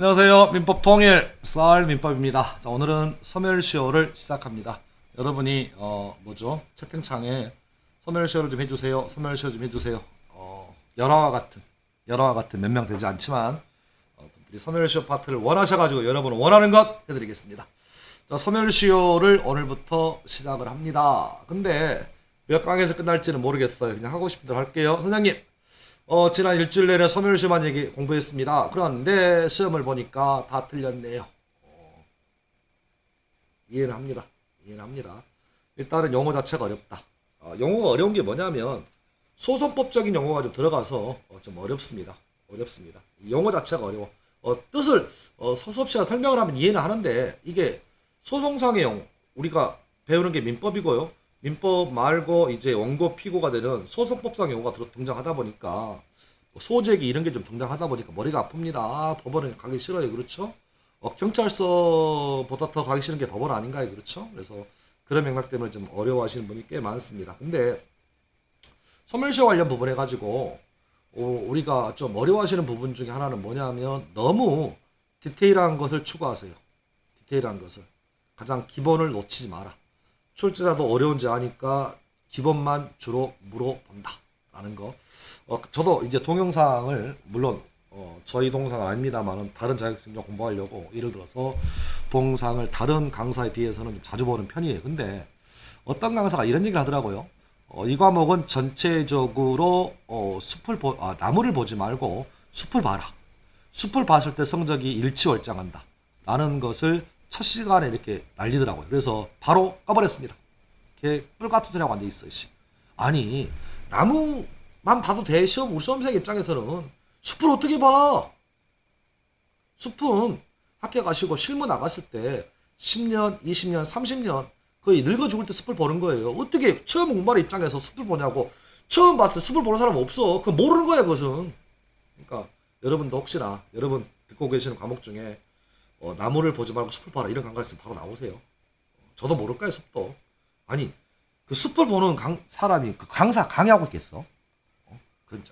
안녕하세요. 민법 통일 쌀 민법입니다. 자, 오늘은 소멸시효를 시작합니다. 여러분이 채팅창에 소멸시효를 좀 해주세요. 소멸시효 좀 해주세요. 열화와 같은 몇 명 되지 않지만 분들이 소멸시효 파트를 원하셔가지고 여러분 원하는 것 해드리겠습니다. 자, 소멸시효를 오늘부터 시작을 합니다. 근데 몇 강에서 끝날지는 모르겠어요. 그냥 하고 싶은 대로 할게요. 선생님, 지난 일주일 내내 소멸시효만 얘기 공부했습니다. 그런데 시험을 보니까 다 틀렸네요. 이해는 합니다. 일단은 용어 자체가 어렵다. 용어가 어려운 게 뭐냐면 소송법적인 용어가 좀 들어가서 좀 어렵습니다. 용어 자체가 어려워. 뜻을 소수없이 설명을 하면 이해는 하는데 이게 소송상의 용어, 우리가 배우는 게 민법이고요. 민법 말고 이제 원고 피고가 되는 소송법상 용어가 등장하다 보니까 소재기 이런 게 좀 등장하다 보니까 머리가 아픕니다. 법원은 가기 싫어요. 그렇죠? 경찰서보다 더 가기 싫은 게 법원 아닌가요? 그렇죠? 그래서 그런 맥락 때문에 좀 어려워하시는 분이 꽤 많습니다. 근데 소멸시효 관련 부분 해가지고 우리가 좀 어려워하시는 부분 중에 하나는 뭐냐면 너무 디테일한 것을 추구하세요. 가장 기본을 놓치지 마라. 출제자도 어려운지 아니까 기본만 주로 물어본다 라는 거. 저도 이제 동영상을 물론 저희 동영상은 아닙니다만 다른 자격증 좀 공부하려고 예를 들어서 동영상을 다른 강사에 비해서는 좀 자주 보는 편이에요. 근데 어떤 강사가 이런 얘기를 하더라고요. 이 과목은 전체적으로 나무를 보지 말고 숲을 봐라. 숲을 봤을 때 성적이 일치월장한다 라는 것을 첫 시간에 이렇게 날리더라고요. 그래서 바로 꺼버렸습니다. 걔 뿔같은 소리하고 앉아있어. 아니, 나무만 봐도 돼. 우리 수험생 입장에서는 숲을 어떻게 봐? 숲은 학교 가시고 실무 나갔을 때 10년, 20년, 30년 거의 늙어 죽을 때 숲을 보는 거예요. 어떻게 처음 공부하는 입장에서 숲을 보냐고. 처음 봤을 때 숲을 보는 사람 없어. 그건 모르는 거야, 그것은. 그러니까 여러분도 혹시나 여러분 듣고 계시는 과목 중에 나무를 보지 말고 숲을 봐라 이런 강좌 있으면 바로 나오세요. 저도 모를까요, 숲도. 아니, 그 숲을 보는 사람이 그 강사 강의하고 있겠어?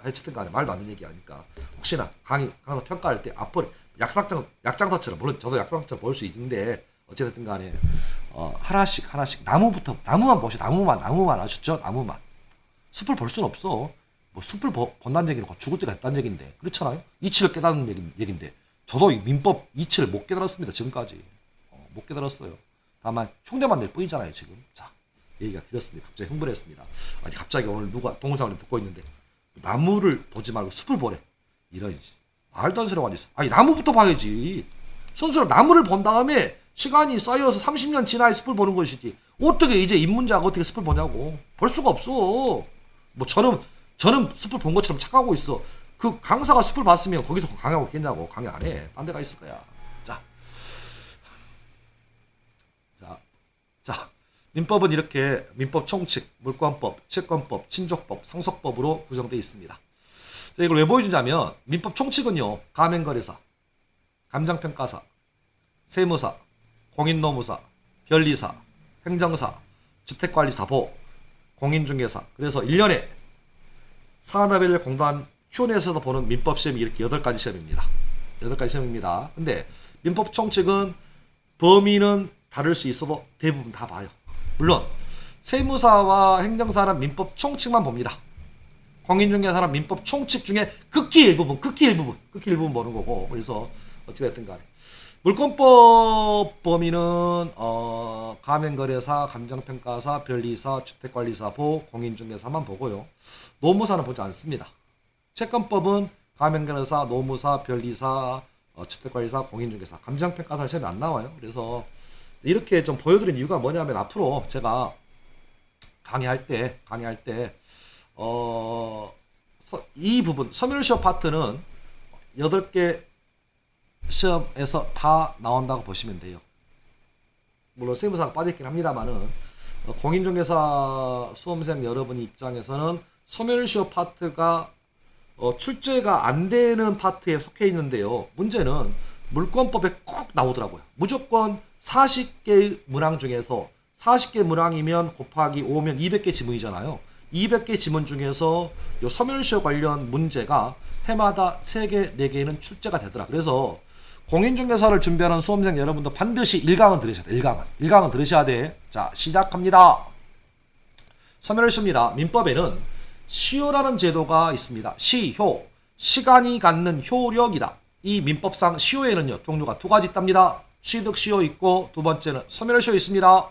어쨌든 간에 말도 안 되는 얘기 하니까 혹시나 강사 평가할 때 앞으로 약장사처럼, 물론 저도 약장사처럼 볼 수 있는데 어쨌든 간에 하나씩 나무만 보시. 나무만 아셨죠? 나무만. 숲을 볼 수는 없어. 뭐 숲을 본다는 얘기는 죽을 때가 있다는 얘기인데, 그렇잖아요? 이치를 깨닫는 얘기인데 저도 민법 이치를 못 깨달았습니다. 지금까지 못 깨달았어요. 다만 흉내만 낼 뿐이잖아요. 지금. 자, 얘기가 길었습니다. 갑자기 흥분했습니다. 아니, 갑자기 오늘 누가 동영상을 듣고 있는데 나무를 보지 말고 숲을 보래. 이런 말도 안 되는 소리가 있어. 아니, 나무부터 봐야지. 순수로 나무를 본 다음에 시간이 쌓여서 30년 지나야 숲을 보는 것이지. 어떻게 이제 입문자가 어떻게 숲을 보냐고. 볼 수가 없어. 뭐 저는 숲을 본 것처럼 착각하고 있어. 그 강사가 숲을 봤으면 거기서 강의하고 있겠냐고. 강의 안 해. 딴 데 가 있을 거야. 자, 민법은 이렇게 민법 총칙, 물권법, 채권법, 친족법, 상속법으로 구성되어 있습니다. 자, 이걸 왜 보여주냐면 민법 총칙은요, 가맹거래사, 감정평가사, 세무사, 공인노무사, 변리사, 행정사, 주택관리사, 보, 공인중개사. 그래서 1년에 산업인력공단 휴원에서도 보는 민법 시험이 이렇게 8가지 시험입니다. 8가지 시험입니다. 근데 민법 총칙은 범위는 다를 수 있어도 대부분 다 봐요. 물론 세무사와 행정사는 민법 총칙만 봅니다. 공인중개사는 민법 총칙 중에 극히 일부분 보는 거고. 그래서 어찌됐든 간에 물권법 범위는 가맹거래사, 감정평가사, 변리사, 주택관리사, 보, 공인중개사만 보고요. 노무사는 보지 않습니다. 채권법은 가맹거래사, 노무사, 변리사, 주택관리사, 공인중개사, 감정평가사 시험이 안 나와요. 그래서 이렇게 좀 보여드린 이유가 뭐냐면 앞으로 제가 강의할 때 이 부분 소멸시효 파트는 8개 시험에서 다 나온다고 보시면 돼요. 물론 세무사가 빠져있긴 합니다만은 공인중개사 수험생 여러분 입장에서는 소멸시효 파트가 출제가 안 되는 파트에 속해 있는데요. 문제는 물권법에 꼭 나오더라고요. 무조건 40개 문항 중에서 40개 문항이면 곱하기 5면 200개 지문이잖아요. 200개 지문 중에서 요 소멸시효 관련 문제가 해마다 3개, 4개는 출제가 되더라. 그래서 공인중개사를 준비하는 수험생 여러분도 반드시 1강은 들으셔야 돼. 1강은 들으셔야 돼. 자, 시작합니다. 서면을씁니다. 민법에는 시효라는 제도가 있습니다. 시효, 시간이 갖는 효력이다. 이 민법상 시효에는요, 종류가 두 가지 있답니다. 취득시효 있고, 두 번째는 소멸시효 있습니다.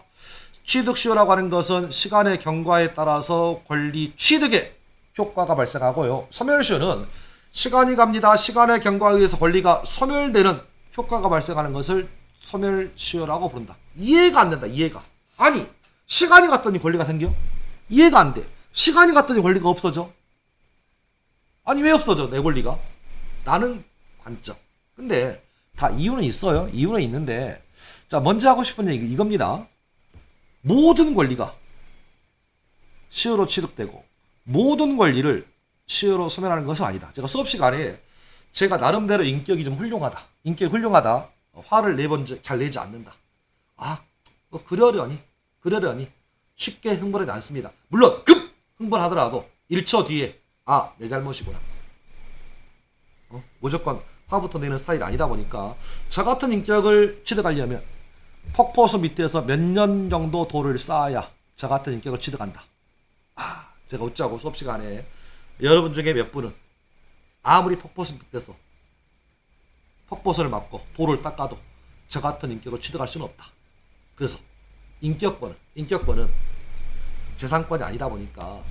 취득시효라고 하는 것은 시간의 경과에 따라서 권리 취득의 효과가 발생하고요. 소멸시효는 시간이 갑니다. 시간의 경과에 의해서 권리가 소멸되는 효과가 발생하는 것을 소멸시효라고 부른다. 이해가 안 된다. 이해가. 아니, 시간이 갔더니 권리가 생겨? 이해가 안 돼. 시간이 갔더니 권리가 없어져? 아니, 왜 없어져? 내 권리가? 라는 관점. 근데 다 이유는 있어요. 이유는 있는데, 자, 먼저 하고 싶은 얘기 이겁니다. 모든 권리가 시효로 취득되고 모든 권리를 시효로 소멸하는 것은 아니다. 제가 수업 시간에 제가 나름대로 인격이 좀 훌륭하다. 인격이 훌륭하다. 화를 내본 적 잘 내지 않는다. 아, 뭐 그러려니 쉽게 흥분하지 않습니다. 물론 급 흥분하더라도 1초 뒤에 아, 내 잘못이구나. 무조건 화부터 내는 스타일이 아니다 보니까 저 같은 인격을 취득하려면 폭포수 밑에서 몇 년 정도 돌을 쌓아야 저 같은 인격을 취득한다. 아, 제가 어쩌고 수업 시간에 여러분 중에 몇 분은 아무리 폭포수 밑에서 폭포수를 맞고 돌을 닦아도 저 같은 인격을 취득할 수는 없다. 그래서 인격권은 재산권이 아니다 보니까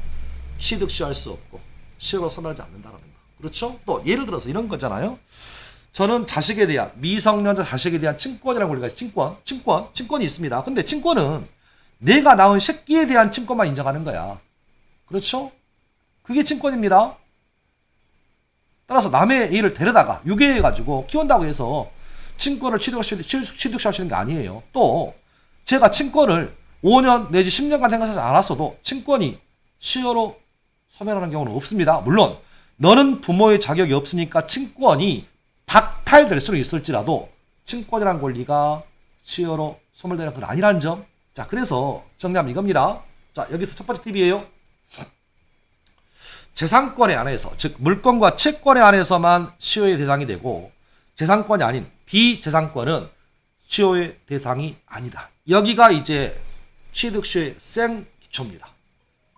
취득 시효할 수 없고 시효로 소멸하지 않는다라는 거. 그렇죠? 또 예를 들어서 이런 거잖아요. 저는 자식에 대한 미성년자 자식에 대한 친권이라고 우리가 친권이 있습니다. 근데 친권은 내가 낳은 새끼에 대한 친권만 인정하는 거야. 그렇죠? 그게 친권입니다. 따라서 남의 애를 데려다가 유괴해가지고 키운다고 해서 친권을 취득할 수 있는 게 아니에요. 또 제가 친권을 5년 내지 10년간 생각하지 않았어도 친권이 시효로 소멸하는 경우는 없습니다. 물론 너는 부모의 자격이 없으니까 친권이 박탈될 수는 있을지라도 친권이라는 권리가 시효로 소멸되는 건 아니라는 점. 자, 그래서 정리하면 이겁니다. 자, 여기서 첫 번째 팁이에요. 재산권에 한해서, 즉 물권과 채권에 한해서만 시효의 대상이 되고 재산권이 아닌 비재산권은 시효의 대상이 아니다. 여기가 이제 취득시효의 생기초입니다.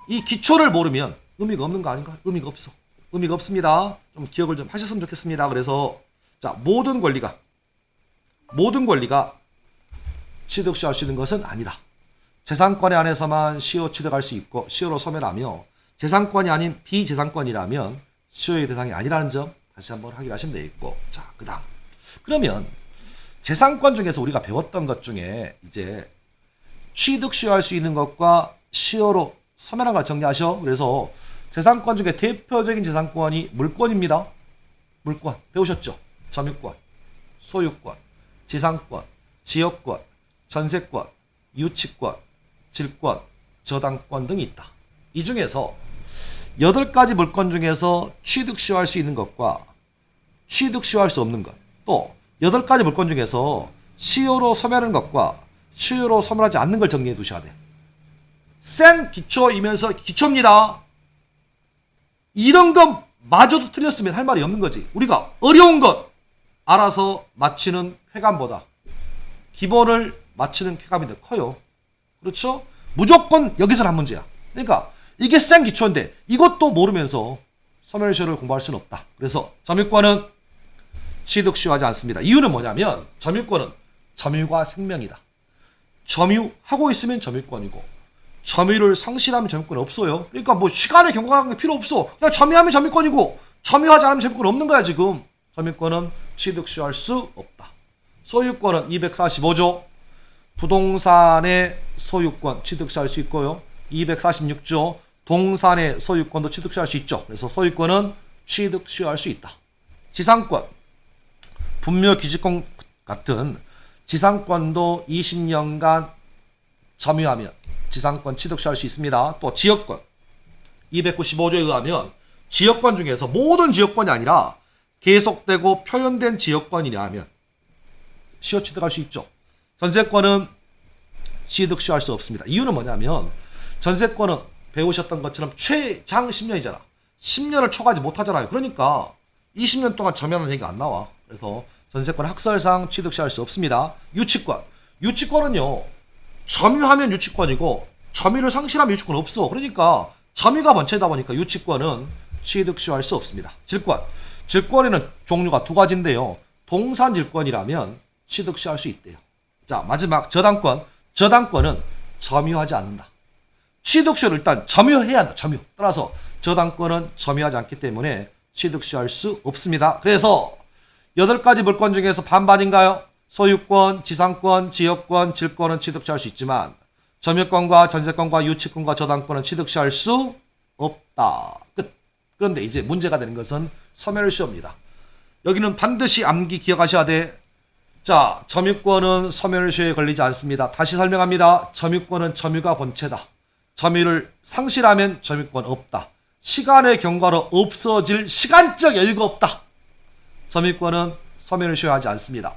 이 기초를 모르면 의미가 없는 거 아닌가? 의미가 없어. 의미가 없습니다. 좀 기억을 좀 하셨으면 좋겠습니다. 그래서 자, 모든 권리가 취득시효할 수 있는 것은 아니다. 재산권에 한해서만 시효 취득할 수 있고 시효로 소멸하며 재산권이 아닌 비재산권이라면 시효의 대상이 아니라는 점 다시 한번 확인하시면 되겠고, 자, 그다음 그러면 재산권 중에서 우리가 배웠던 것 중에 이제 취득 시효할 수 있는 것과 시효로 소멸한 걸 정리하셔. 그래서 재산권 중에 대표적인 재산권이 물권입니다. 물권 배우셨죠? 점유권, 소유권, 지상권, 지역권, 전세권, 유치권, 질권, 저당권 등이 있다. 이 중에서 8가지 물권 중에서 취득 시효할 수 있는 것과 취득 시효할 수 없는 것, 또 8가지 물권 중에서 시효로 소멸하는 것과 시효로 소멸하지 않는 걸 정리해 두셔야 돼. 생기초이면서 기초입니다. 이런 것 마저도 틀렸으면 할 말이 없는 거지. 우리가 어려운 것 알아서 맞히는 쾌감보다 기본을 맞히는 쾌감이 더 커요. 그렇죠? 무조건 여기서는 한 문제야. 그러니까 이게 생기초인데 이것도 모르면서 소멸시효를 공부할 수는 없다. 그래서 점유권은 취득시효하지 않습니다. 이유는 뭐냐면 점유권은 점유가 생명이다. 점유하고 있으면 점유권이고 점유를 상실하면 점유권이 없어요. 그러니까 뭐 시간의 경과가 필요 없어. 그냥 점유하면 점유권이고 점유하지 않으면 점유권 없는 거야 지금. 점유권은 취득시효할 수 없다. 소유권은 245조 부동산의 소유권 취득시효할 수 있고요. 246조 동산의 소유권도 취득시효할 수 있죠. 그래서 소유권은 취득시효할 수 있다. 지상권 분묘 기지권 같은 지상권도 20년간 점유하면 지상권 취득시효할 수 있습니다. 또 지역권 295조에 의하면 지역권 중에서 모든 지역권이 아니라 계속되고 표현된 지역권이라면 시효 취득할 수 있죠. 전세권은 취득시효할 수 없습니다. 이유는 뭐냐면 전세권은 배우셨던 것처럼 최장 10년이잖아. 10년을 초과하지 못하잖아요. 그러니까 20년 동안 점유하는 얘기가 안 나와. 그래서 전세권 학설상 취득 시할 수 없습니다. 유치권. 유치권은요. 점유하면 유치권이고 점유를 상실하면 유치권 없어. 그러니까 점유가 번체다 보니까 유치권은 취득 시할 수 없습니다. 질권. 질권에는 종류가 두 가지인데요. 동산질권이라면 취득 시할 수 있대요. 자, 마지막 저당권. 저당권은 점유하지 않는다. 취득시효를 일단 점유해야 한다. 점유. 따라서 저당권은 점유하지 않기 때문에 취득시할 수 없습니다. 그래서 8가지 물권 중에서 반반인가요? 소유권, 지상권, 지역권, 질권은 취득시할 수 있지만 점유권과 전세권과 유치권과 저당권은 취득시할 수 없다. 끝. 그런데 이제 문제가 되는 것은 소멸시효입니다. 여기는 반드시 암기 기억하셔야 돼. 자, 점유권은 소멸시효에 걸리지 않습니다. 다시 설명합니다. 점유권은 점유가 본체다. 점유를 상실하면 점유권 없다. 시간의 경과로 없어질 시간적 여유가 없다. 점유권은 소멸시효하지 않습니다.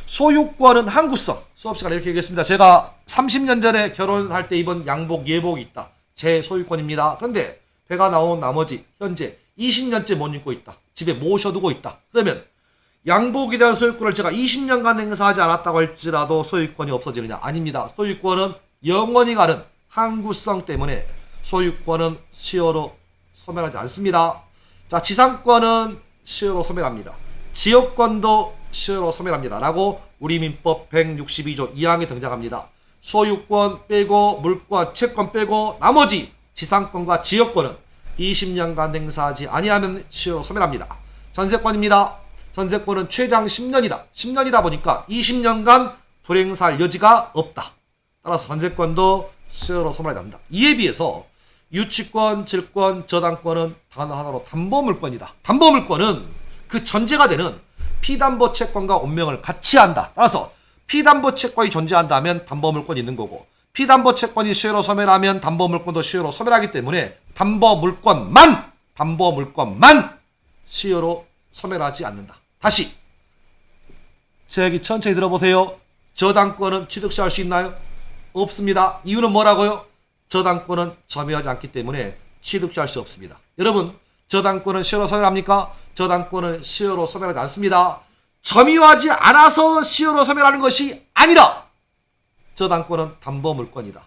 소유권은 항구성. 수업 시간에 이렇게 얘기했습니다. 제가 30년 전에 결혼할 때 입은 양복, 예복이 있다. 제 소유권입니다. 그런데 배가 나온 나머지 현재 20년째 못 입고 있다. 집에 모셔두고 있다. 그러면 양복에 대한 소유권을 제가 20년간 행사하지 않았다고 할지라도 소유권이 없어지느냐? 아닙니다. 소유권은 영원히 가는 항구성 때문에 소유권은 시효로 소멸하지 않습니다. 자, 지상권은 시효로 소멸합니다. 지역권도 시효로 소멸합니다. 라고 우리 민법 162조 2항에 등장합니다. 소유권 빼고 물권, 채권 빼고 나머지 지상권과 지역권은 20년간 행사하지 아니하면 시효로 소멸합니다. 전세권입니다. 전세권은 최장 10년이다. 10년이다 보니까 20년간 불행사할 여지가 없다. 따라서 전세권도 시효로 소멸하지 않는다. 이에 비해서 유치권, 질권, 저당권은 단어 하나로 담보물권이다. 담보물권은 그 전제가 되는 피담보채권과 운명을 같이 한다. 따라서 피담보채권이 존재한다면 담보물권이 있는 거고 피담보채권이 시효로 소멸하면 담보물권도 시효로 소멸하기 때문에 담보물권만 시효로 소멸하지 않는다. 다시 제 얘기 천천히 들어보세요. 저당권은 취득시할 수 있나요? 없습니다. 이유는 뭐라고요? 저당권은 점유하지 않기 때문에 취득시할 수 없습니다. 여러분, 저당권은 시효로 소멸합니까? 저당권은 시효로 소멸하지 않습니다. 점유하지 않아서 시효로 소멸하는 것이 아니라 저당권은 담보물권이다.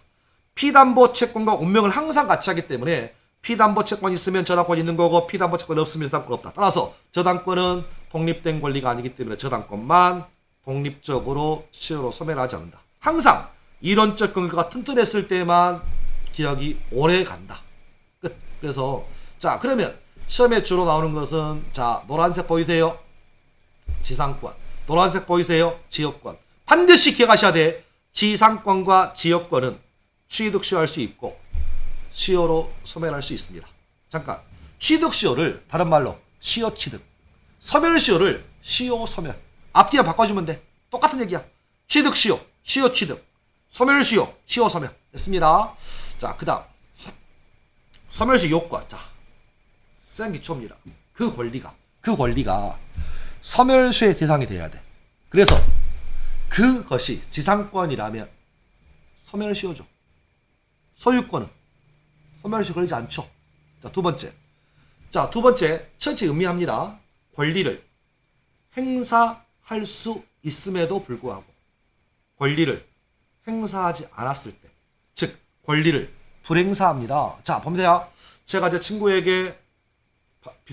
피담보채권과 운명을 항상 같이 하기 때문에 피담보채권이 있으면 저당권이 있는 거고 피담보채권이 없으면 저당권 없다. 따라서 저당권은 독립된 권리가 아니기 때문에 저당권만 독립적으로 시효로 소멸하지 않는다. 항상 이론적 근거가 튼튼했을 때만 기억이 오래 간다. 끝. 그래서 자, 그러면 시험에 주로 나오는 것은 자, 노란색 보이세요? 지상권. 노란색 보이세요? 지역권. 반드시 기억하셔야 돼. 지상권과 지역권은 취득시효할 수 있고 시효로 소멸할 수 있습니다. 잠깐. 취득시효를 다른 말로 시효취득. 소멸시효를 시효소멸. 앞뒤에 바꿔주면 돼. 똑같은 얘기야. 취득시효, 시효취득. 소멸시효, 시효소멸. 됐습니다. 자, 그 다음 소멸시 요건. 자, 센 기초입니다. 그 권리가 소멸시효의 대상이 돼야 돼. 그래서 그것이 지상권이라면 소멸시효죠. 소유권은 소멸시효 걸리지 않죠. 자, 두 번째. 천천히 음미합니다. 권리를 행사할 수 있음에도 불구하고 권리를 행사하지 않았을 때, 즉 권리를 불행사합니다. 자, 봅니다. 제가 제 친구에게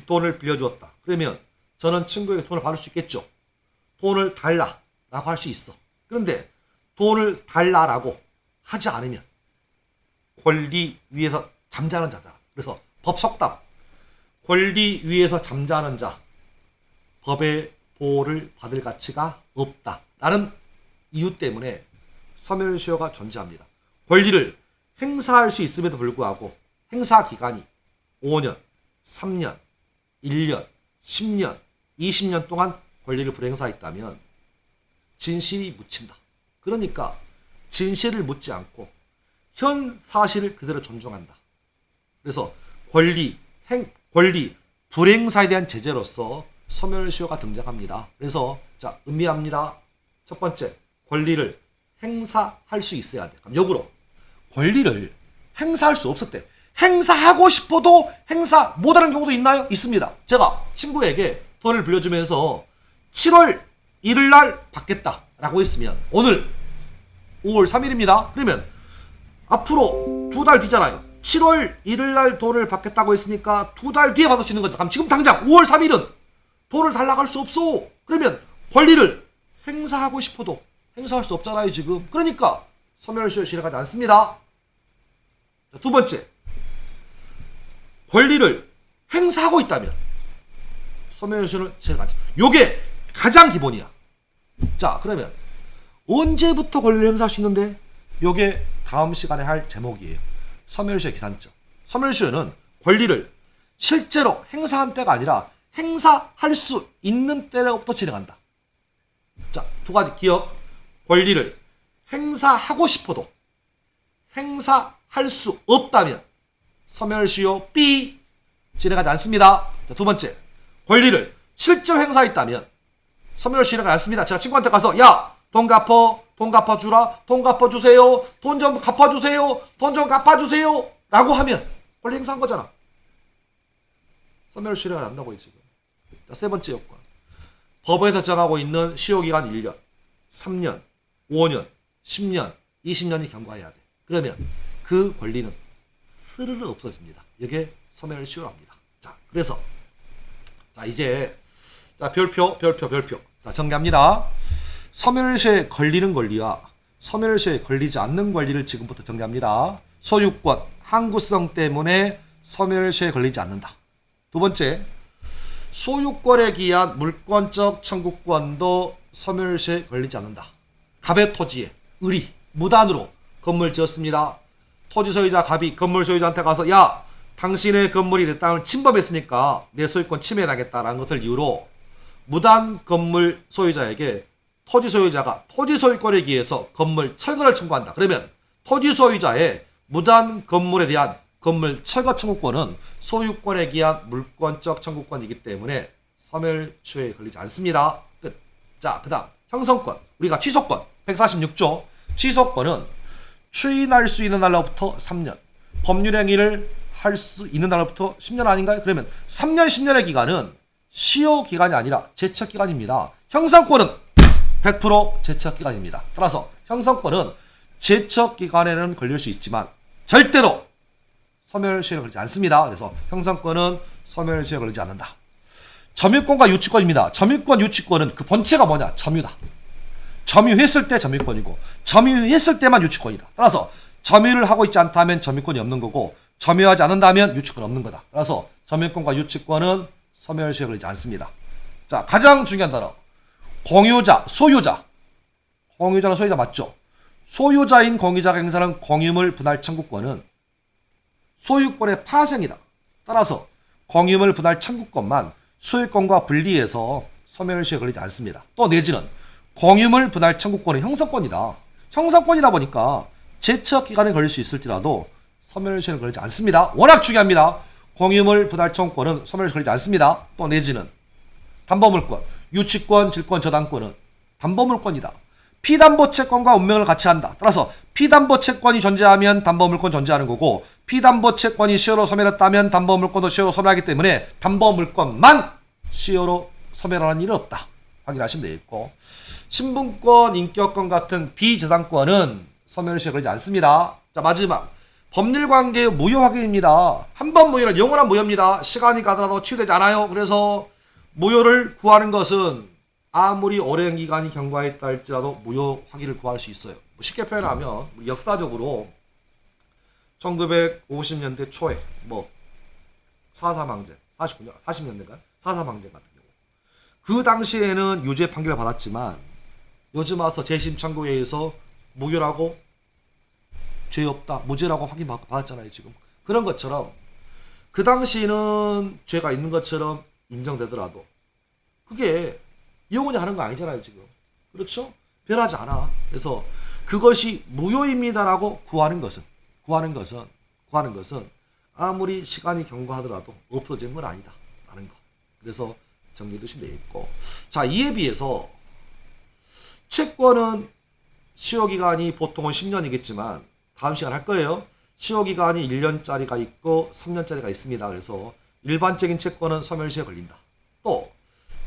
돈을 빌려주었다. 그러면 저는 친구에게 돈을 받을 수 있겠죠. 돈을 달라 라고 할 수 있어. 그런데 돈을 달라라고 하지 않으면 권리 위에서 잠자는 자다. 그래서 법속담. 권리 위에서 잠자는 자, 법의 보호를 받을 가치가 없다. 라는 이유 때문에 소멸시효가 존재합니다. 권리를 행사할 수 있음에도 불구하고 행사 기간이 5년, 3년, 1년, 10년, 20년 동안 권리를 불행사했다면 진실이 묻힌다. 그러니까 진실을 묻지 않고 현 사실을 그대로 존중한다. 그래서 권리 불행사에 대한 제재로서 소멸시효가 등장합니다. 그래서 자, 음미합니다. 첫 번째, 권리를 행사할 수 있어야 돼. 그럼 역으로 권리를 행사할 수 없을 때 행사하고 싶어도 행사 못하는 경우도 있나요? 있습니다. 제가 친구에게 돈을 빌려주면서 7월 1일 날 받겠다라고 했으면 오늘 5월 3일입니다. 그러면 앞으로 2달 뒤잖아요. 7월 1일 날 돈을 받겠다고 했으니까 2달 뒤에 받을 수 있는 거죠. 그럼 지금 당장 5월 3일은 돈을 달라고 할 수 없어. 그러면 권리를 행사하고 싶어도 행사할 수 없잖아요 지금. 그러니까 소멸시효 실행하지 않습니다. 자, 두 번째, 권리를 행사하고 있다면 소멸시효는 실행하지. 요게 가장 기본이야. 자, 그러면 언제부터 권리를 행사할 수 있는데? 요게 다음 시간에 할 제목이에요. 소멸시효의 기산점. 소멸시효는 권리를 실제로 행사한 때가 아니라 행사할 수 있는 때로부터 진행한다. 자, 두 가지 기억. 권리를 행사하고 싶어도 행사할 수 없다면 소멸시효 B 진행하지 않습니다. 자, 두 번째, 권리를 실제로 행사했다면 소멸시효 진행하지 않습니다. 제가 친구한테 가서 야, 돈 갚아주라, 돈 갚아주세요, 돈 좀 갚아주세요, 돈 좀 갚아주세요 라고 하면 권리 행사한 거잖아. 소멸시효 실행을 안 한다고 지금. 자, 세 번째 요건. 법에서 정하고 있는 시효기간 1년, 3년, 5년, 10년, 20년이 경과해야 돼. 그러면 그 권리는 스르르 없어집니다. 이게 소멸시효랍니다. 자, 그래서 자, 이제 자, 별표. 자, 정리합니다. 소멸시효에 걸리는 권리와 소멸시효에 걸리지 않는 권리를 지금부터 정리합니다. 소유권, 항구성 때문에 소멸시효에 걸리지 않는다. 두 번째, 소유권에 기한 물권적 청구권도 소멸시효에 걸리지 않는다. 갑의 토지에 을이 무단으로 건물 지었습니다. 토지 소유자 갑이 건물 소유자한테 가서 야, 당신의 건물이 내 땅을 침범했으니까 내 소유권 침해당했다라는 것을 이유로 무단 건물 소유자에게 토지 소유자가 토지 소유권에 기해서 건물 철거를 청구한다. 그러면 토지 소유자의 무단 건물에 대한 건물 철거 청구권은 소유권에 기한 물권적 청구권이기 때문에 소멸시효에 걸리지 않습니다. 끝. 자, 그 다음 형성권. 우리가 취소권 146조. 취소권은 추인할 수 있는 날로부터 3년, 법률행위를 할 수 있는 날로부터 10년 아닌가요? 그러면 3년 10년의 기간은 시효 기간이 아니라 제척 기간입니다. 형성권은 100% 제척 기간입니다. 따라서 형성권은 제척 기간에는 걸릴 수 있지만 절대로 소멸시효에 걸리지 않습니다. 그래서 형성권은 소멸시효에 걸리지 않는다. 점유권과 유치권입니다. 점유권, 유치권은 그 본체가 뭐냐? 점유다. 점유했을 때 점유권이고 점유했을 때만 유치권이다. 따라서 점유를 하고 있지 않다면 점유권이 없는 거고 점유하지 않는다면 유치권 없는 거다. 따라서 점유권과 유치권은 소멸시효에 걸리지 않습니다. 자, 가장 중요한 단어. 공유자, 소유자. 공유자는 소유자 맞죠? 소유자인 공유자가 행사하는 공유물 분할 청구권은 소유권의 파생이다. 따라서 공유물 분할 청구권만 소유권과 분리해서 소멸시효에 걸리지 않습니다. 또 내지는 공유물 분할 청구권은 형성권이다. 형성권이다 보니까 제척 기간에 걸릴 수 있을지라도 소멸시효에 걸리지 않습니다. 워낙 중요합니다. 공유물 분할 청구권은 소멸시효에 걸리지 않습니다. 또 내지는 담보물권, 유치권, 질권, 저당권은 담보물권이다. 피담보채권과 운명을 같이 한다. 따라서 피담보채권이 존재하면 담보물권 존재하는 거고 피담보채권이 시효로 소멸했다면 담보물권도 시효로 소멸하기 때문에 담보물권만 시효로 소멸하는 일은 없다. 확인하시면 되겠고 신분권, 인격권 같은 비재산권은 소멸시효에 걸리지 않습니다. 자, 마지막 법률관계의 무효 확인입니다. 한 번 무효는 영원한 무효입니다. 시간이 가더라도 치유되지 않아요. 그래서 무효를 구하는 것은 아무리 오랜 기간이 경과했다 할지라도 무효 확인을 구할 수 있어요. 쉽게 표현하면 역사적으로 1950년대 초에 4.3항쟁, 40년대인가? 4.3항쟁 같은 경우. 그 당시에는 유죄 판결을 받았지만 요즘 와서 재심 청구에 의해서 무효라고 죄 없다, 무죄라고 확인 받았잖아요, 지금. 그런 것처럼 그 당시에는 죄가 있는 것처럼 인정되더라도 그게 영원히 하는 거 아니잖아요, 지금. 그렇죠? 변하지 않아. 그래서 그것이 무효입니다라고 구하는 것은 아무리 시간이 경과하더라도 없어진 건 아니다 라는 거. 그래서 정리해 두시면 되겠고, 자, 이에 비해서 채권은 시효기간이 보통은 10년이겠지만 다음 시간 할 거예요. 시효기간이 1년짜리가 있고 3년짜리가 있습니다. 그래서 일반적인 채권은 소멸시효에 걸린다. 또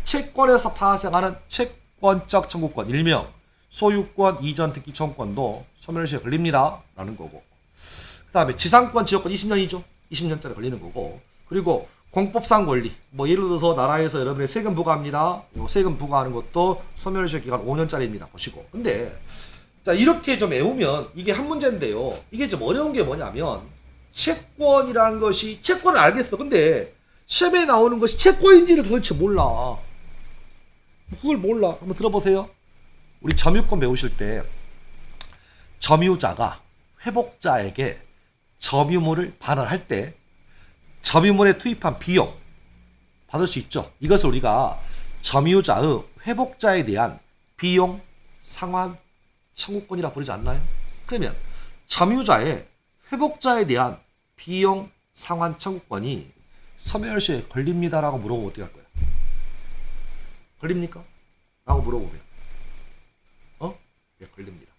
채권에서 파생하는 물권적 청구권, 일명 소유권 이전 등기 청구권도 소멸시효에 걸립니다 라는 거고, 그 다음에 지상권 지역권 20년이죠. 20년짜리 걸리는 거고, 그리고 공법상 권리, 뭐 예를 들어서 나라에서 여러분의 세금 부과합니다. 요 세금 부과하는 것도 소멸시효 기간 5년짜리입니다. 보시고. 근데 자, 이렇게 좀 외우면 이게 한 문제인데요. 이게 좀 어려운 게 뭐냐면, 채권이라는 것이, 채권을 알겠어. 근데 시험에 나오는 것이 채권인지를 도대체 몰라. 그걸 몰라. 한번 들어보세요. 우리 점유권 배우실 때 점유자가 회복자에게 점유물을 반환할 때 점유물에 투입한 비용 받을 수 있죠. 이것을 우리가 점유자의 회복자에 대한 비용 상환 청구권이라 부르지 않나요? 그러면 점유자의 회복자에 대한 비용 상환 청구권이 소멸시효에 걸립니다라고 물어보면 어떻게 할 거야? 걸립니까? 라고 물어보면 네, 걸립니다.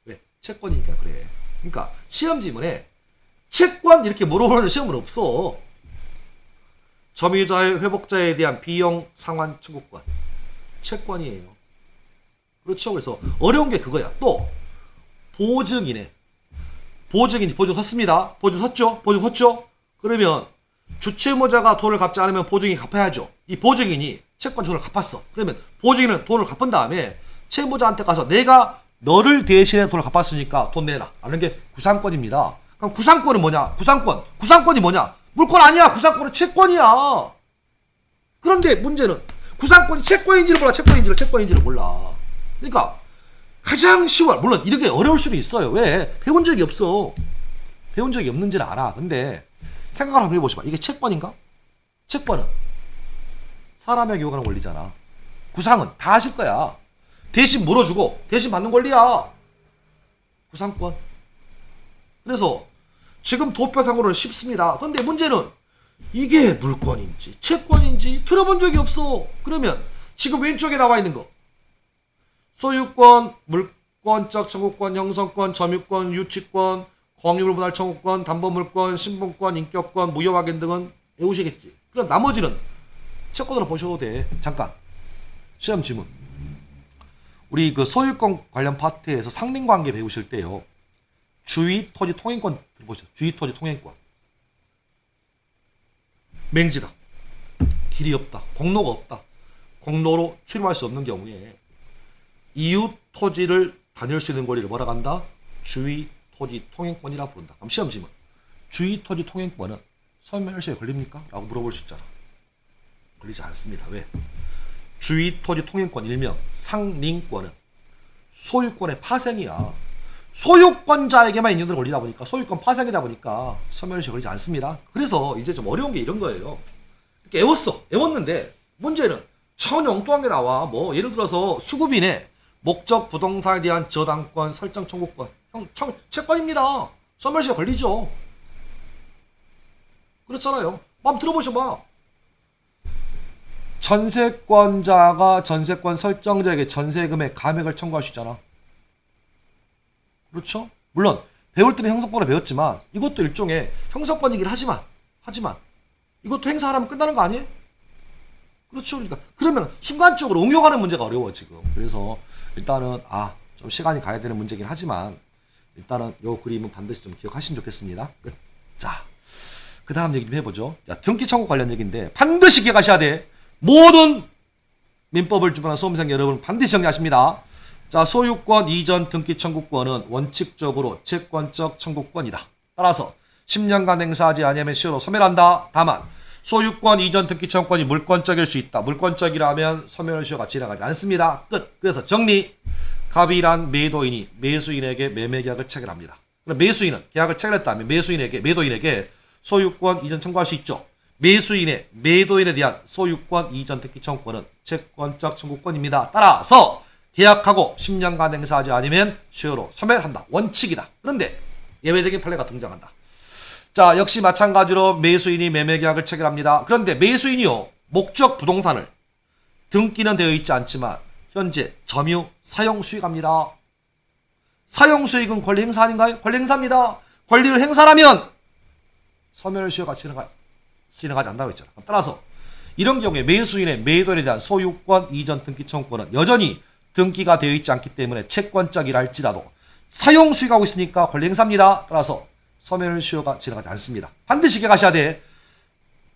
왜? 채권이니까 그래. 그러니까 시험 지문에 채권 이렇게 물어보는 시험은 없어. 점유자의 회복자에 대한 비용 상환 청구권 채권이에요. 그렇죠. 그래서 어려운 게 그거야. 또 보증인이 보증 섰습니다. 보증 섰죠. 그러면 주채무자가 돈을 갚지 않으면 보증인이 갚아야죠. 이 보증인이 채권 돈을 갚았어. 그러면 보증인은 돈을 갚은 다음에 채무자한테 가서 내가 너를 대신해 돈을 갚았으니까 돈 내놔 라는 게 구상권입니다. 그럼 구상권은 뭐냐? 구상권이 뭐냐? 물권 아니야. 구상권은 채권이야. 그런데 문제는 구상권이 채권인지를 몰라. 그러니까 가장 쉬워. 물론 이렇게 어려울 수도 있어요. 왜? 배운 적이 없어. 배운 적이 없는지는 알아. 근데 생각을 한번 해보시봐. 이게 채권인가? 채권은 사람에게 요구하는 권리잖아. 구상은 다 하실 거야. 대신 물어주고 대신 받는 권리야. 구상권. 그래서 지금 도표상으로는 쉽습니다. 근데 문제는 이게 물권인지 채권인지 들어본 적이 없어. 그러면 지금 왼쪽에 나와 있는 거 소유권, 물권적 청구권, 형성권, 점유권, 유치권, 공유물 분할 청구권, 담보물권, 신분권, 인격권, 무효확인 등은 외우시겠지. 그럼 나머지는 채권으로 보셔도 돼. 잠깐 시험 지문. 우리 그 소유권 관련 파트에서 상린관계 배우실 때요. 주의 토지 통행권 들어보시죠. 주의 토지 통행권. 맹지다. 길이 없다. 공로가 없다. 공로로 출입할 수 없는 경우에 이웃 토지를 다닐 수 있는 권리를 뭐라고 한다? 주의 토지 통행권이라 부른다. 그럼 시험 지문. 주의 토지 통행권은 소멸시효에 걸립니까? 라고 물어볼 수 있잖아. 걸리지 않습니다. 왜? 주의 토지 통행권 일명 상린권은 소유권의 파생이야. 소유권자에게만 있는 권리다 보니까 소유권 파생이다 보니까 소멸시효에 걸리지 않습니다. 그래서 이제 좀 어려운 게 이런 거예요. 이렇게 외웠는데 문제는 전혀 엉뚱한 게 나와. 뭐 예를 들어서 수급인의 목적 부동산에 대한 저당권 설정 청구권 채권입니다. 소멸시효 걸리죠. 그렇잖아요. 한번 들어보셔봐. 전세권자가 전세권 설정자에게 전세금의 감액을 청구할 수 있잖아. 그렇죠? 물론 배울 때는 형성권을 배웠지만 이것도 일종의 형성권이긴 하지만 이것도 행사하면 끝나는 거 아니에요? 그렇죠. 그러니까 그러면 순간적으로 응용하는 문제가 어려워 지금. 그래서 일단은 좀 시간이 가야 되는 문제긴 하지만 일단은 요 그림은 반드시 좀 기억하시면 좋겠습니다. 끝. 자, 그 다음 얘기 좀 해보죠. 자, 등기 청구 관련 얘기인데 반드시 기억하셔야 돼. 모든 민법을 주관한 수험생 여러분 반드시 정리하십니다. 자, 소유권 이전 등기 청구권은 원칙적으로 채권적 청구권이다. 따라서 10년간 행사하지 아니하면 시효로 소멸한다. 다만 소유권 이전 등기 청구권이 물권적일 수 있다. 물권적이라면 소멸시효가 지나가지 않습니다. 끝. 그래서 정리. 갑이란 매도인이 매수인에게 매매계약을 체결합니다. 그럼 매수인은 계약을 체결했다면 매도인에게 소유권 이전 청구할 수 있죠. 매도인에 대한 소유권 이전 등기 청구권은 채권적 청구권입니다. 따라서 계약하고 10년간 행사하지 않으면 시효로 소멸한다. 원칙이다. 그런데 예외적인 판례가 등장한다. 자, 역시 마찬가지로 매수인이 매매계약을 체결합니다. 그런데 매수인이요, 목적 부동산을 등기는 되어 있지 않지만 현재 점유 사용 수익합니다. 사용 수익은 권리 행사 아닌가요? 권리 행사입니다. 권리를 행사하면 소멸시효가 진행하지 않는다고 했잖아. 따라서 이런 경우에 매수인의 매도에 대한 소유권 이전 등기 청구권은 여전히 등기가 되어 있지 않기 때문에 채권적이라 할지라도 사용 수익하고 있으니까 권리 행사입니다. 따라서 서면을 수요가 진행하지 않습니다. 반드시 기억하셔야 돼.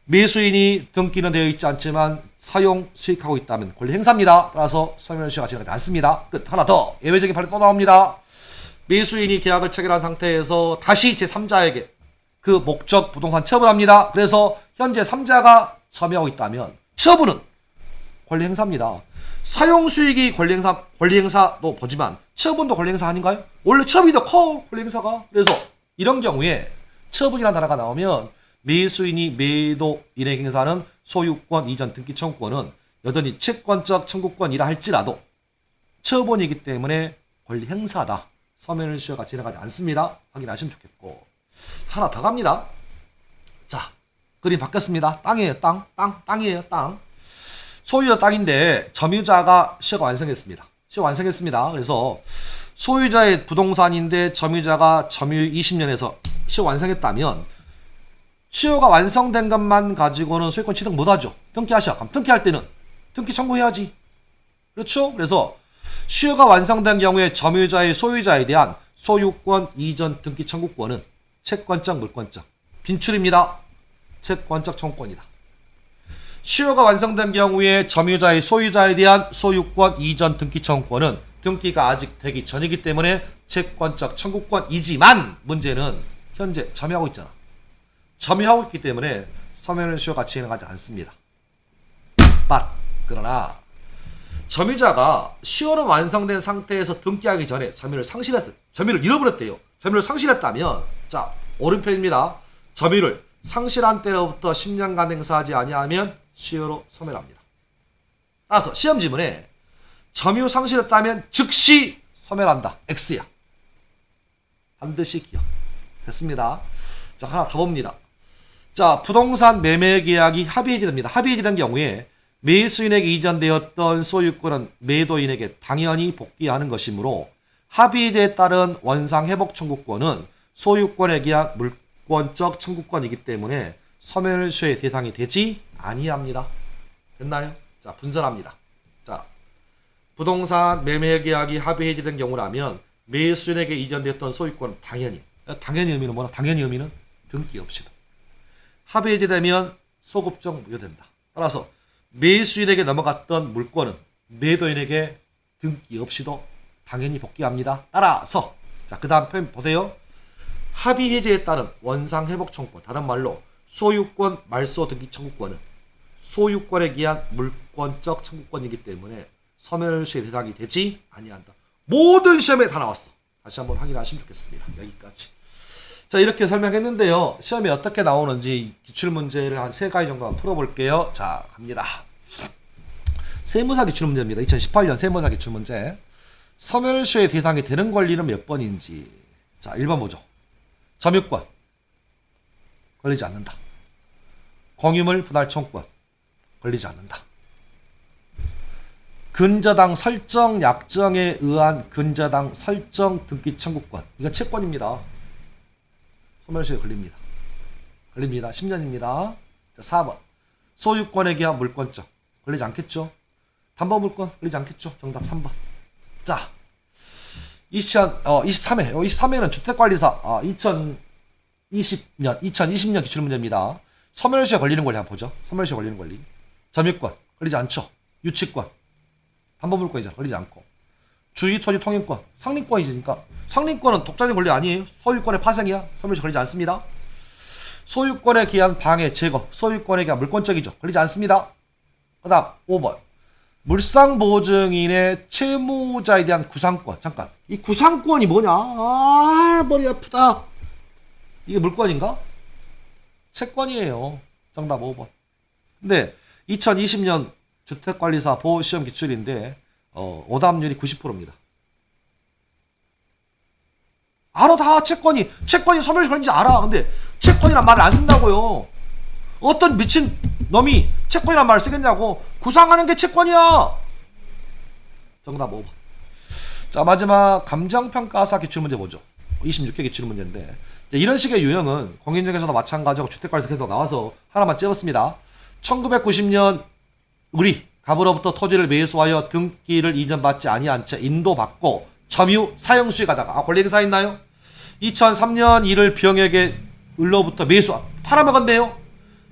매수인이 등기는 되어 있지 않지만 사용 수익하고 있다면 권리 행사입니다. 따라서 서면을 수요가 진행하지 않습니다. 끝. 하나 더 예외적인 판례 또 나옵니다. 매수인이 계약을 체결한 상태에서 다시 제3자에게 그 목적 부동산 처분을 합니다. 그래서 현재 3자가 점유하고 있다면 처분은 권리 행사입니다. 사용 수익이 권리 행사도 보지만 처분도 권리 행사 아닌가요? 원래 처분이 더 커, 권리 행사가. 그래서 이런 경우에 처분이라는 단어가 나오면 매수인이 매도인에게 행사하는 소유권 이전 등기 청구권은 여전히 채권적 청구권이라 할지라도 처분이기 때문에 권리 행사다. 서면을 수요가 진행하지 않습니다. 확인하시면 좋겠고. 하나 더 갑니다. 자, 그림 바뀌었습니다. 땅이에요, 땅이에요, 땅. 소유자 땅인데 점유자가 시효가 완성했습니다. 시효 완성했습니다. 그래서 소유자의 부동산인데 점유자가 점유 20년에서 시효 완성했다면 시효가 완성된 것만 가지고는 소유권 취득 못하죠. 등기하셔. 그럼 등기할 때는 등기 청구해야지. 그렇죠? 그래서 시효가 완성된 경우에 점유자의 소유자에 대한 소유권 이전 등기 청구권은 채권적, 물권적, 빈출입니다. 채권적 청구권이다. 시효가 완성된 경우에 점유자의 소유자에 대한 소유권 이전 등기 청구권은 등기가 아직 되기 전이기 때문에 채권적 청구권이지만 문제는 현재 점유하고 있잖아. 점유하고 있기 때문에 서면을 시효가 진행하지 않습니다. 그러나 점유자가 시효는 완성된 상태에서 등기하기 전에 점유를 잃어버렸대요. 점유를 상실했다면 자, 오른편입니다. 점유를 상실한 때로부터 10년간 행사하지 아니하면 시효로 소멸합니다. 따라서 시험 지문에 점유 상실했다면 즉시 소멸한다. X야. 반드시 기억. 됐습니다. 자, 하나 더 봅니다. 자, 부동산 매매 계약이 합의해지됩니다. 합의해지된 경우에 매수인에게 이전되었던 소유권은 매도인에게 당연히 복귀하는 것이므로 합의제에 따른 원상회복 청구권은 소유권에 대한 물권적 청구권이기 때문에 서면을 수의 대상이 되지 아니합니다. 됐나요? 자, 분설합니다. 자, 부동산 매매 계약이 합의해지된 경우라면 매수인에게 이전되었던 소유권은 당연히 의미는 뭐나? 당연히 의미는 등기 없이도. 합의해지되면 소급적 무효된다. 따라서 매수인에게 넘어갔던 물권은 매도인에게 등기 없이도 당연히 복귀합니다. 따라서 자, 그 다음 표현 보세요. 합의 해제에 따른 원상 회복 청구권, 다른 말로 소유권 말소 등기 청구권은 소유권에 기한 물권적 청구권이기 때문에 서면을 수의 대상이 되지 아니한다. 모든 시험에 다 나왔어. 다시 한번 확인하시면 좋겠습니다. 여기까지. 자, 이렇게 설명했는데요. 시험에 어떻게 나오는지 기출문제를 한 3가지 정도 풀어볼게요. 자, 갑니다. 세무사 기출문제입니다. 2018년 세무사 기출문제. 서면을 수의 대상이 되는 권리는 몇 번인지. 자, 1번 보죠. 점유권 걸리지 않는다. 공유물 분할 청구권 걸리지 않는다. 근저당 설정 약정에 의한 근저당 설정 등기 청구권, 이건 채권입니다. 소멸시효에 걸립니다. 10년입니다. 자, 4번 소유권에 기한 물권적 걸리지 않겠죠. 담보물권 걸리지 않겠죠. 정답 3번. 자, 23회는 주택관리사 2020년 기출문제입니다. 소멸시효에 걸리는 권리 한번 보죠. 소멸시효에 걸리는 권리. 점유권 걸리지 않죠. 유치권 담보물권이잖아. 걸리지 않고. 주의토지 통행권 상린권이니까 상린권은 독자적인 권리 아니에요. 소유권의 파생이야. 소멸시효 걸리지 않습니다. 소유권에 기한 방해 제거 소유권에 기한 물권적이죠. 걸리지 않습니다. 그 다음 5번 물상보증인의 채무자에 대한 구상권. 잠깐, 이 구상권이 뭐냐? 아, 머리 아프다. 이게 물권인가? 채권이에요. 정답 5번. 근데 2020년 주택관리사 보호시험 기출인데 오답률이 90%입니다. 알아. 다 채권이 소멸시 걸린지 알아. 근데 채권이란 말을 안 쓴다고요. 어떤 미친 놈이 채권이란 말을 쓰겠냐고. 구상하는 게 채권이야. 정답 5번. 자, 마지막 감정평가사 기출문제 보죠. 26개 기출문제인데 이런 식의 유형은 공인중개사도 마찬가지고 주택관리사 계속 나와서 하나만 찍었습니다. 1990년 의리 갑으로부터 토지를 매수하여 등기를 이전받지 아니한 채 인도받고 점유 사형수에 가다가 권리행사 있나요? 2003년 이를 병에게 을로부터 매수 팔아먹었네요.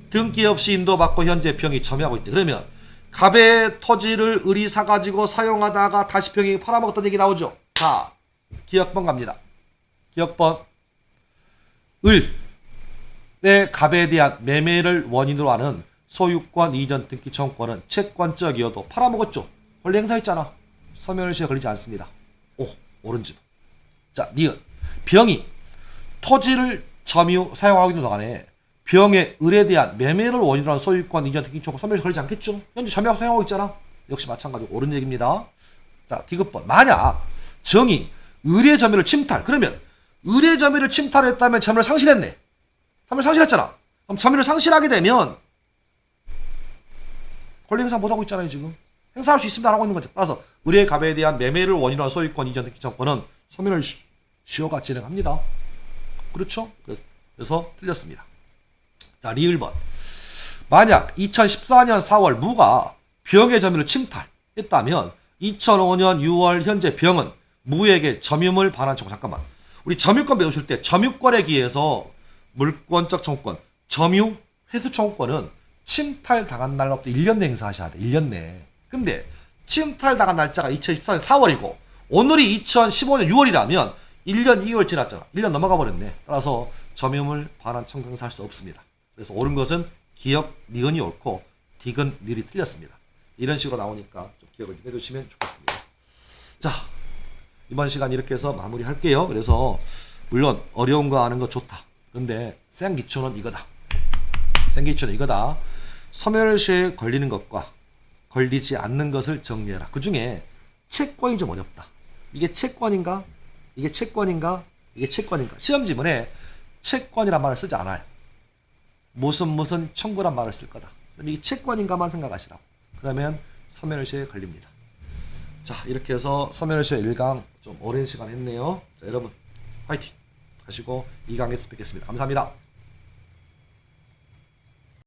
등기 없이 인도받고 현재 병이 점유하고 있대. 그러면 갑의 토지를 을이 사가지고 사용하다가 다시 병이 팔아먹었던 얘기 나오죠. 자, 기억번 갑니다. 기억번. 을의 갑에 대한 매매를 원인으로 하는 소유권 이전 등기 청구권은 채권적이어도 팔아먹었죠. 권리 행사했잖아. 서면일시에 걸리지 않습니다. 오, 오른쪽. 자, 니은. 병이 토지를 점유 사용하고 있는 동안에 병의 을에 대한 매매를 원인으로 하는 소유권 이전 등기 청구권 서면일시에 걸리지 않겠죠. 현재 점유하고 사용하고 있잖아. 역시 마찬가지로 옳은 얘기입니다. 자, 디귿번. 만약 정이 을의 점유를 침탈. 그러면 을의 점유를 침탈했다면 점유를 상실했네. 점유를 상실했잖아. 그럼 점유를 상실하게 되면 권리 행사 못하고 있잖아요. 지금 행사할 수 있습니다 하고 있는 거죠. 따라서 을의 갑에 대한 매매를 원인으로 한 소유권 이전 등기 청구권은 소멸시효가 진행합니다. 그렇죠? 그래서 틀렸습니다. 자, 리을번. 만약 2014년 4월 무가 병의 점유를 침탈했다면 2005년 6월 현재 병은 무에게 점유물 반환 청구. 잠깐만. 우리 점유권 배우실 때 점유권에 기해서 물권적 청구권, 점유 회수 청구권은 침탈 당한 날로부터 1년 내 행사하셔야 돼. 1년 내. 근데 침탈 당한 날짜가 2014년 4월이고 오늘이 2015년 6월이라면 1년 2개월 지났잖아. 1년 넘어가 버렸네. 따라서 점유물 반환 청구 행사할 수 없습니다. 그래서 옳은 것은 기억 니은이 옳고 디귿 닐이 틀렸습니다. 이런 식으로 나오니까 좀 기억을 좀 해두시면 좋겠습니다. 자, 이번 시간 이렇게 해서 마무리할게요. 그래서 물론 어려운 거 아는 거 좋다. 그런데 생기초는 이거다. 생기초는 이거다. 소멸시효에 걸리는 것과 걸리지 않는 것을 정리해라. 그 중에 채권이 좀 어렵다. 이게 채권인가? 이게 채권인가? 이게 채권인가? 시험 지문에 채권이란 말을 쓰지 않아요. 무슨 청구란 말을 쓸 거다. 이게 채권인가만 생각하시라고. 그러면 소멸시효에 걸립니다. 자, 이렇게 해서 소멸시효 1강 좀 오랜 시간 했네요. 자, 여러분 화이팅 하시고 2강에서 뵙겠습니다. 감사합니다.